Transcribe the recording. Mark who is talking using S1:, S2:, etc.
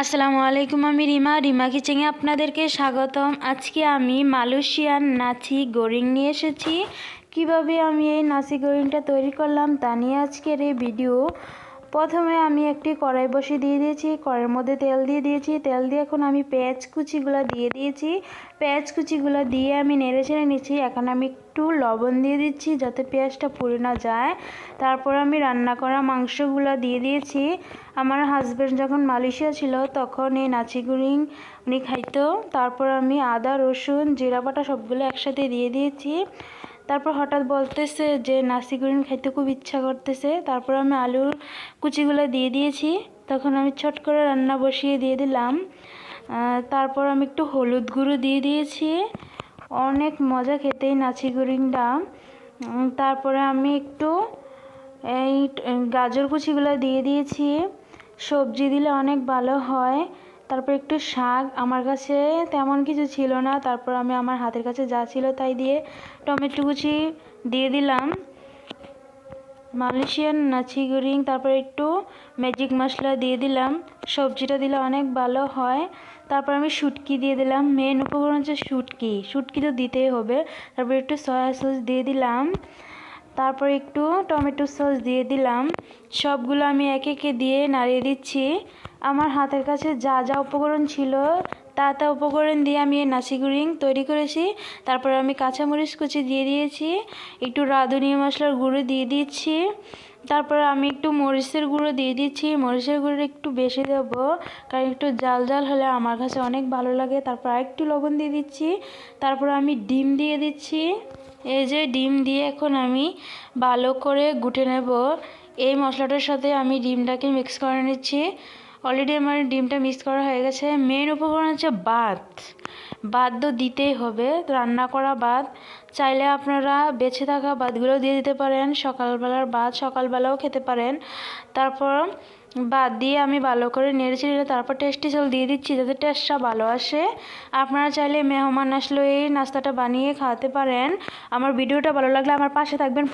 S1: আসসালামু আলাইকুম, আমি রিমা কিচেনে আপনাদেরকে স্বাগতম। আজকে আমি মালয়েশিয়ান নাসি গোরিং নিয়ে এসেছি। কিভাবে আমি এই নাসি গোরিংটা তৈরি করলাম তা নিয়ে আজকের এই ভিডিও। প্রথমে আমি একটি কড়াই বসিয়ে দিয়ে দিয়েছি, কড়াইয়ের মধ্যে তেল দিয়ে দিয়েছি। তেল দিয়ে এখন আমি পেঁয়াজ কুচিগুলো দিয়ে দিয়েছি। পেঁয়াজ কুচিগুলো দিয়ে আমি নেড়ে ছেড়ে নিচ্ছি। এখন আমি একটু লবণ দিয়ে দিচ্ছি যাতে পেঁয়াজটা পুড়ে না যায়। তারপর আমি রান্না করা মাংসগুলো দিয়ে দিয়েছি। আমার হাজব্যান্ড যখন মালয়েশিয়া ছিল তখন এই নাসি গোরিং উনি খাইতো। তারপর আমি আদা রসুন জিরা বাটা সবগুলো একসাথে দিয়ে দিয়েছি। তারপর হঠাৎ বলতেছে যে নাসি গোরিং খাইতে খুব ইচ্ছা করতেছে। তারপর আমি আলুর কুচিগুলো দিয়ে দিয়েছি। তখন আমি ছট করে রান্না বসিয়ে দিয়ে দিলাম। তারপর আমি একটু হলুদ গুঁড়ো দিয়ে দিয়েছি। অনেক মজা খেতে এই নাসি গোরিংটা। তারপরে আমি একটু এই গাজর কুচিগুলো দিয়ে দিয়েছি। সবজি দিলে অনেক ভালো হয়। তারপর একটু শাক, আমার কাছে তেমন কিছু ছিল না, তারপর আমি আমার হাতের কাছে যা ছিল তাই দিয়ে টমেটো কুচি দিয়ে দিলাম। মালয়েশিয়ান নাসি গোরিং, তারপর একটু ম্যাজিক মশলা দিয়ে দিলাম। সবজিটা দিলে অনেক ভালো হয়। তারপর আমি শুটকি দিয়ে দিলাম। মেন উপকরণ হচ্ছে শুটকি তো দিতেই হবে। তারপর একটু সয়া সস দিয়ে দিলাম। তারপর একটু টমেটো সস দিয়ে দিলাম। সবগুলো আমি একে একে দিয়ে নাড়িয়ে দিচ্ছি। আমার হাতের কাছে যা যা উপকরণ ছিল তা উপকরণ দিয়ে আমি এই নাসি গোরিং তৈরি করেছি। তারপর আমি কাঁচামরিচ কুচি দিয়ে দিয়েছি, একটু রাঁধুনি মশলার গুঁড়ো দিয়ে দিচ্ছি। তারপর আমি একটু মরিচের গুঁড়ো দিয়ে দিচ্ছি। মরিচের গুঁড়ো একটু বেশি দেবো, কারণ একটু জাল জাল হলে আমার কাছে অনেক ভালো লাগে। তারপর আরেকটু লবণ দিয়ে দিচ্ছি। তারপর আমি ডিম দিয়ে দিচ্ছি। এই যে ডিম দিয়ে এখন আমি ভালো করে গুটে নেব। এই মশলাটার সাথে আমি ডিমটাকে মিক্স করে নিচ্ছি। অলরেডি আমার ডিমটা মিক্স করা হয়ে গেছে। মেন উপকরণ হচ্ছে ভাত তো দিতেই হবে, রান্না করা ভাত। চাইলে আপনারা বেঁচে থাকা ভাতগুলো দিয়ে দিতে পারেন। সকালবেলার ভাত সকালবেলাও খেতে পারেন। তারপর ভাত দিয়ে আমি ভালো করে নেড়ে চেড়ে তারপর টেস্টি সল্ট দিয়ে দিচ্ছি যাতে টেস্টটা ভালো আসে। আপনারা চাইলে মেহমান আসলে এই নাস্তাটা বানিয়ে খাওয়াতে পারেন। আমার ভিডিওটা ভালো লাগলে আমার পাশে থাকবেন।